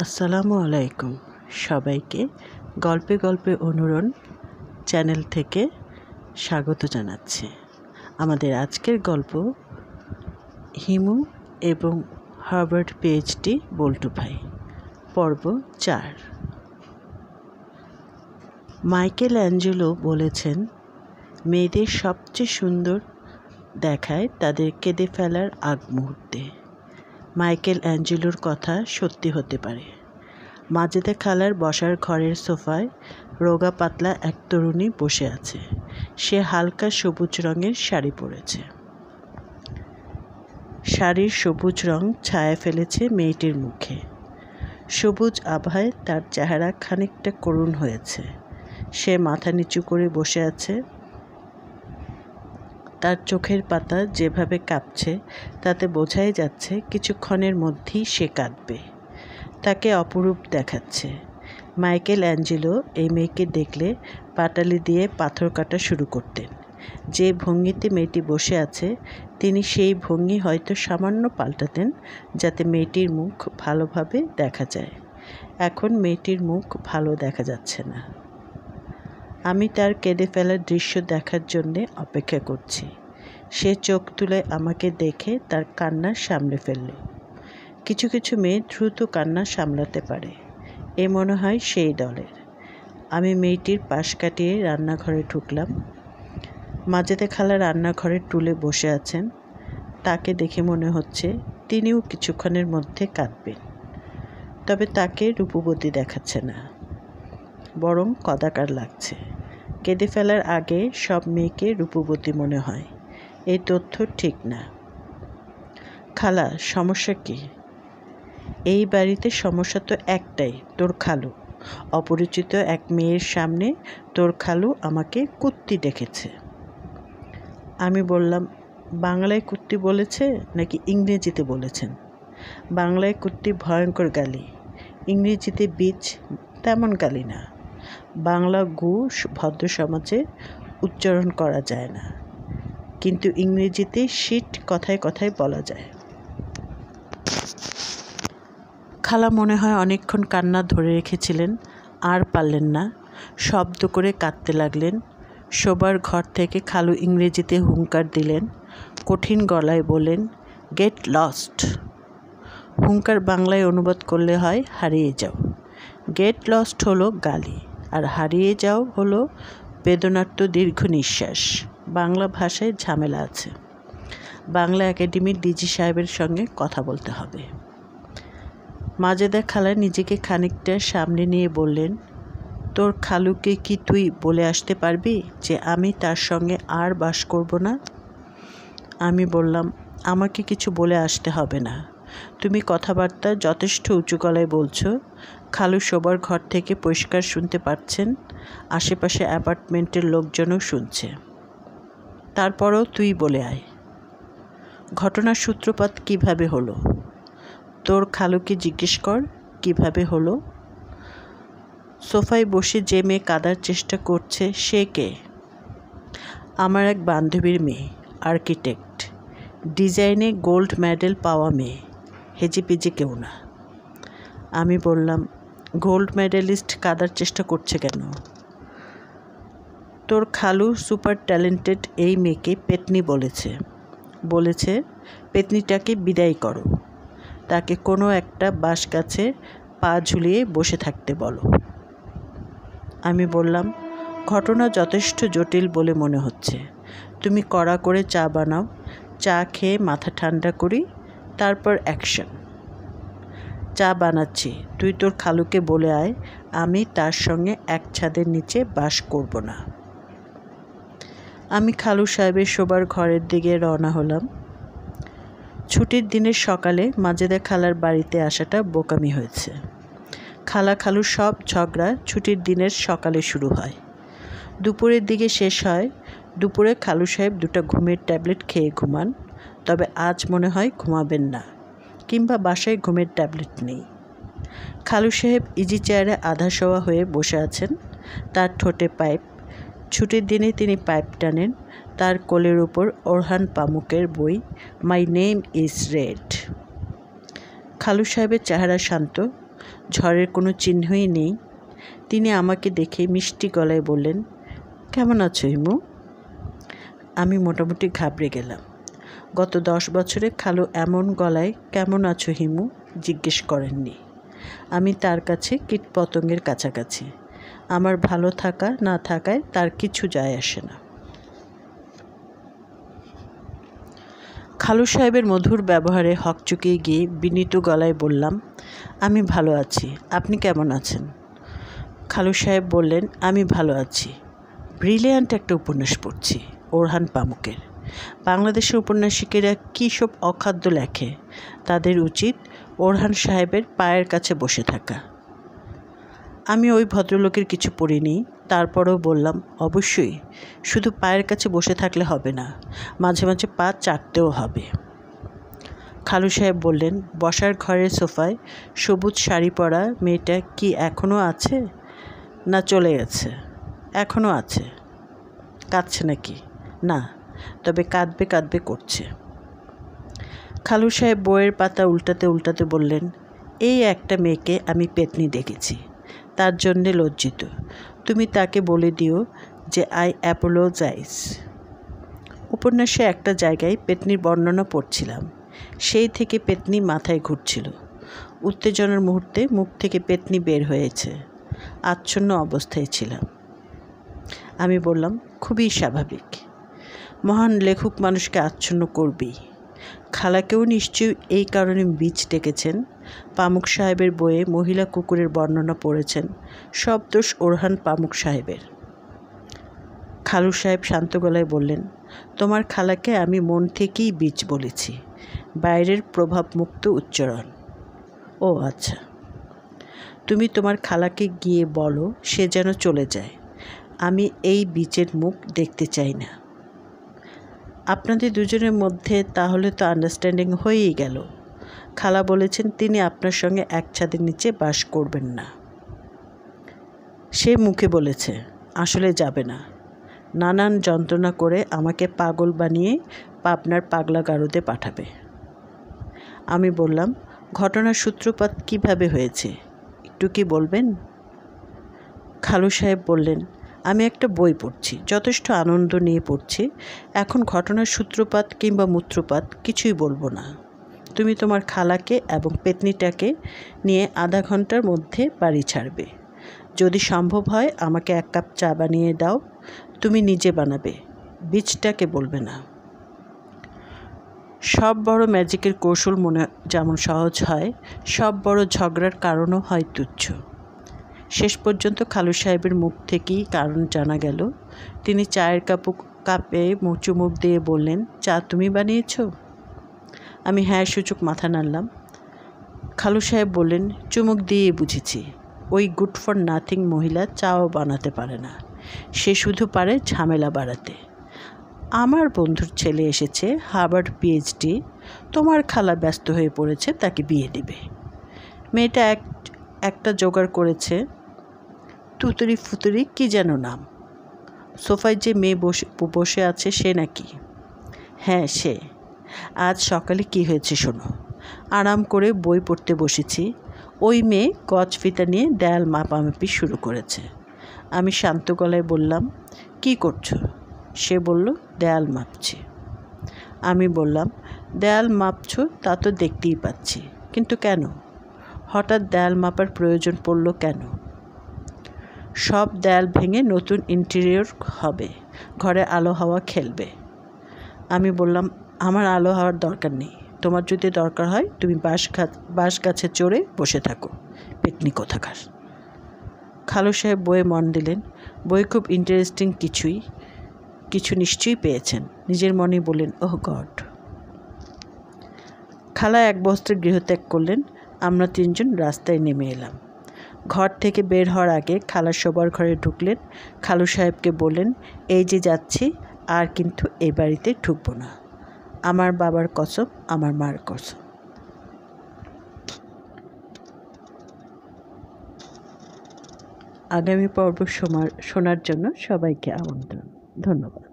আসসালামু আলাইকুম সবাইকে গল্পে গল্পে অনুরণ চ্যানেল থেকে স্বাগত জানাচ্ছি। আমাদের আজকের গল্প হিমু এবং হার্ভার্ড পিএইচডি বল্টু ভাই, পর্ব 4। মাইকেল অ্যাঞ্জেলো বলেছেন, মেয়েদের সবচেয়ে সুন্দর দেখায় তাদের কেঁদে ফেলার আগ মুহূর্তে। মাইকেল অ্যাঞ্জেলোর কথা সত্যি হতে পারে। মাজেদা খালার বসার ঘরের সোফায় রোগা পাতলা এক তরুণী বসে আছে। সে হালকা সবুজ রঙের শাড়ি পরেছে। শাড়ির সবুজ রং ছায়া ফেলেছে মেয়েটির মুখে। সবুজ আভায় তার চেহারা খানিকটা করুণ হয়েছে। সে মাথা নিচু করে বসে আছে। তার চোখের পাতা যেভাবে কাঁপছে তাতে বোঝাই যাচ্ছে কিছুক্ষণের মধ্যেই সে কাঁদবে। তাকে অপরূপ দেখাচ্ছে। মাইকেল অ্যাঞ্জেলো এই মেয়েকে দেখলে পাটালি দিয়ে পাথর কাটা শুরু করতেন। যে ভঙ্গিতে মেয়েটি বসে আছে তিনি সেই ভঙ্গি হয়তো সামান্য পাল্টাতেন যাতে মেয়েটির মুখ ভালোভাবে দেখা যায়। এখন মেয়েটির মুখ ভালো দেখা যাচ্ছে না। আমি তার কেঁদে ফেলার দৃশ্য দেখার জন্যে অপেক্ষা করছি। সে চোখ তুলে আমাকে দেখে তার কান্না সামলে ফেলল। কিছু কিছু মেয়ে দ্রুত কান্না সামলাতে পারে, এ মনে হয় সেই দলের। আমি মেয়েটির পাশ কাটিয়ে রান্নাঘরে ঢুকলাম। মাজেদা খালা রান্নাঘরের টুলে বসে আছেন। তাকে দেখে মনে হচ্ছে তিনিও কিছুক্ষণের মধ্যে কাঁদবেন। তবে তাকে রূপবতী দেখাচ্ছে না, বরং কদাকার লাগছে। কেঁদে ফেলার আগে সব মেয়েকে রূপবতী মনে হয়, এই তথ্য ঠিক না। খালা, সমস্যা কী? এই বাড়িতে সমস্যা তো একটাই, তোর খালু। অপরিচিত এক মেয়ের সামনে তোর খালু আমাকে কুত্তি ডেকেছে। আমি বললাম, বাংলায় কুত্তি বলেছে নাকি ইংরেজিতে বলেছেন? বাংলায় কুত্তি ভয়ঙ্কর গালি, ইংরেজিতে বীজ তেমন গালি না। বাংলা গু ভদ্র সমাজে উচ্চারণ করা যায় না, কিন্তু ইংরেজিতে শিট কথায় কথায় বলা যায়। খালা মনে হয় অনেকক্ষণ কান্না ধরে রেখেছিলেন, আর পারলেন না, শব্দ করে কাঁদতে লাগলেন। শোবার ঘর থেকে খালু ইংরেজিতে হুঙ্কার দিলেন, কঠিন গলায় বললেন, গেট লস্ট। হুঙ্কার বাংলায় অনুবাদ করলে হয় হারিয়ে যাও। গেট লস্ট হলো গালি, আর হারিয়ে যাও হলো বেদনার্ত দীর্ঘ নিঃশ্বাস। বাংলা ভাষায় ঝামেলা আছে। বাংলা একাডেমির ডিজি সাহেবের সঙ্গে কথা বলতে হবে। মাজেদা খালা নিজেকে খানিকটা সামনে নিয়ে বললেন, তোর খালুকে কি তুই বলে আসতে পারবি যে আমি তার সঙ্গে আর বাস করব না? আমি বললাম, আমাকে কিছু বলে আসতে হবে না। তুমি কথাবার্তা যথেষ্ট উঁচু গলায় বলছো। খালু শোবার ঘর থেকে পরিষ্কার শুনতে পাচ্ছেন, আশেপাশে অ্যাপার্টমেন্টের লোকজনও শুনছে। তারপরও তুই বলে আয়। ঘটনার সূত্রপাত কিভাবে হলো? তোর খালুকে জিজ্ঞেস কর কিভাবে হলো। সোফায় বসে যে মেয়ে কাঁদার চেষ্টা করছে সে কে? আমার এক বান্ধবীর মেয়ে, আর্কিটেক্ট, ডিজাইনে গোল্ড মেডেল পাওয়া মেয়ে, হেজিপিজি কেউ না। আমি বললাম, গোল্ড মেডেলিস্ট কাঁদার চেষ্টা করছে কেন? তোর খালু সুপার ট্যালেন্টেড এই মেয়েকে পেতনি বলেছে পেতনিটাকে বিদায় করো, তাকে কোনো একটা বাঁশ গাছে পা ঝুলিয়ে বসে থাকতে বলো। আমি বললাম, ঘটনা যথেষ্ট জটিল বলে মনে হচ্ছে। তুমি কড়া করে চা বানাও, চা খেয়ে মাথা ঠান্ডা করি, তারপর অ্যাকশন। চা বানাচ্ছি, তুই তোর খালুকে বলে আয় আমি তার সঙ্গে এক ছাদের নিচে বাস করব না। আমি খালু সাহেবের শোবার ঘরের দিকে রওনা হলাম। ছুটির দিনের সকালে মাজেদা খালার বাড়িতে আসাটা বোকামি হয়েছে। খালু সব ঝগড়া ছুটির দিনের সকালে শুরু হয়, দুপুরের দিকে শেষ হয়। দুপুরে খালু সাহেব 2টা ঘুমের ট্যাবলেট খেয়ে ঘুমান, তবে আজ মনে হয় ঘুমাবেন না, কিংবা বাসায় ঘুমের ট্যাবলেট নেই। খালু সাহেব ইজি চেয়ারে আধা শোয়া হয়ে বসে আছেন, তার ঠোঁটে পাইপ। ছুটির দিনে তিনি পাইপ টানেন। তার কোলের উপর ওরহান পামুকের বই মাই নেম ইজ রেড। খালু সাহেবের চেহারা শান্ত, ঝড়ের কোনো চিহ্নই নেই। তিনি আমাকে দেখে মিষ্টি গলায় বললেন, কেমন আছো হিমু? আমি মোটামুটি ঘাবড়ে গেলাম। গত 10 বছরে খালু এমন গলায় কেমন আছো হিমু জিজ্ঞেস করেননি। আমি তার কাছে কীটপতঙ্গের কাছাকাছি। আমার ভালো থাকা না থাকায় তার কিছু যায় আসে না। খালু সাহেবের মধুর ব্যবহারে হকচকিয়ে গিয়ে বিনীত গলায় বললাম, আমি ভালো আছি, আপনি কেমন আছেন? খালু সাহেব বললেন, আমি ভালো আছি। ব্রিলিয়ান্ট একটা উপন্যাস পড়ছি, ওরহান পামুকের। বাংলাদেশের উপন্যাসিকেরা কী সব অখাদ্য লেখে, তাদের উচিত ওরহান সাহেবের পায়ের কাছে বসে থাকা। আমি ওই ভদ্রলোকের কিছু পড়িনি, তারপরেও বললাম, অবশ্যই, শুধু পায়ের কাছে বসে থাকলে হবে না, মাঝে মাঝে পা চাটতেও হবে। খালু সাহেব বললেন, বসার ঘরের সোফায় সবুজ শাড়ি পরা মেয়েটা কি এখনও আছে না চলে গেছে? এখনও আছে। কাঁদছে নাকি? না, তবে কাঁদবে কাঁদবে করছে। খালু সাহেব বইয়ের পাতা উল্টাতে উল্টাতে বললেন, এই একটা মেয়েকে আমি পেতনি দেখেছি, তার জন্যে লজ্জিত। তুমি তাকে বলে দিও যে আই অ্যাপোলোজাইজ। উপন্যাসে একটা জায়গায় পেতনির বর্ণনা পড়ছিলাম, সেই থেকে পেতনি মাথায় ঘুরছিল। উত্তেজনার মুহূর্তে মুখ থেকে পেতনি বের হয়েছে। আচ্ছন্ন অবস্থায় ছিলাম। আমি বললাম, খুবই স্বাভাবিক। মহান লেখক মানুষকে আচ্ছন্ন করবেই। খালাকেও নিশ্চয়ই এই কারণে বীজ ডেকেছেন। পামুক সাহেবের বইয়ে মহিলা কুকুরের বর্ণনা পড়েছেন, সব দোষ ওরহান পামুক সাহেবের। খালু সাহেব শান্ত গলায় বললেন, তোমার খালাকে আমি মন থেকেই বীজ বলেছি, বাইরের প্রভাবমুক্ত উচ্চারণ। ও আচ্ছা। তুমি তোমার খালাকে গিয়ে বলো সে যেন চলে যায়। আমি এই বীজের মুখ দেখতে চাই না। আপনাদের দুজনের মধ্যে তাহলে তো আন্ডারস্ট্যান্ডিং হয়েই গেল। খালা বলেছেন তিনি আপনার সঙ্গে এক ছাদের নিচে বাস করবেন না। সে মুখে বলেছে, আসলে যাবে না। নানান যন্ত্রণা করে আমাকে পাগল বানিয়ে পাবনার পাগলা গারদে পাঠাবে। আমি বললাম, ঘটনার সূত্রপাত কিভাবে হয়েছে একটু কি বলবেন? খালু সাহেব বললেন, আমি একটা বই পড়ছি, যথেষ্ট আনন্দ নিয়ে পড়ছি। এখন ঘটনার সূত্রপাত কিংবা মূত্রপাত কিছুই বলবো না। তুমি তোমার খালাকে এবং পেতনিটাকে নিয়ে আধা ঘন্টার মধ্যে বাড়ি ছাড়বে। যদি সম্ভব হয় আমাকে 1 কাপ চা বানিয়ে দাও। তুমি নিজে বানাবে, বীজটাকে বলবে না। সব বড় ম্যাজিকের কৌশল মনে যেমন সহজ হয়, সব বড় ঝগড়ার কারণও হয় তুচ্ছ। শেষ পর্যন্ত খালু সাহেবের মুখ থেকেই কারণ জানা গেল। তিনি চায়ের কাপে চুমুক দিয়ে বললেন, চা তুমি বানিয়েছ? আমি হ্যাঁ সূচক মাথা নাড়লাম। খালু সাহেব বললেন, চুমুক দিয়ে বুঝেছি, ওই গুড ফর নাথিং মহিলা চাও বানাতে পারে না, সে শুধু পারে ঝামেলা বাড়াতে। আমার বন্ধুর ছেলে এসেছে, হার্ভার্ড পিএইচডি। তোমার খালা ব্যস্ত হয়ে পড়েছে, তাকে বিয়ে দেবে। মেয়েটা একটা জোগাড় করেছে, তুতুরি ফুতুরি কি যেন নাম। সোফায় যে মেয়ে বসে আছে সে নাকি? হ্যাঁ সে। আজ সকালে কি হয়েছে শোনো। আরাম করে বই পড়তে বসেছি, ওই মেয়ে গজ ফিতা নিয়ে দেয়াল মাপামাপি শুরু করেছে। আমি শান্ত গলায় বললাম, কি করছো? সে বলল, দেয়াল মাপছি। আমি বললাম, দেয়াল মাপছো তা তো দেখতেই পাচ্ছি, কিন্তু কেন? হঠাৎ দেয়াল মাপার প্রয়োজন পড়ল কেন? সব দেয়াল ভেঙে নতুন ইন্টেরিয়র হবে, ঘরে আলো হাওয়া খেলবে। আমি বললাম, আমার আলো হাওয়ার দরকার নেই। তোমার যদি দরকার হয় তুমি বাঁশ গাছে চড়ে বসে থাকো, পেতনি কোথাকার। খালু সাহেব বইয়ে মন দিলেন। বই খুব ইন্টারেস্টিং, কিছু নিশ্চয়ই পেয়েছেন। নিজের মনে বললেন, ওহ গড। খালা এক বস্ত্রে গৃহত্যাগ করলেন। আমরা 3 জন রাস্তায় নেমে এলাম। ঘর থেকে বের হওয়ার আগে খালা শোবার ঘরে ঢুকলেন। খালু সাহেবকে বললেন, এই যে যাচ্ছি, আর কিন্তু এই বাড়িতে ঢুকবো না। আমার বাবার কসম, আমার মার কসম। আগামী পর্ব শোনার জন্য সবাইকে আমন্ত্রণ। ধন্যবাদ।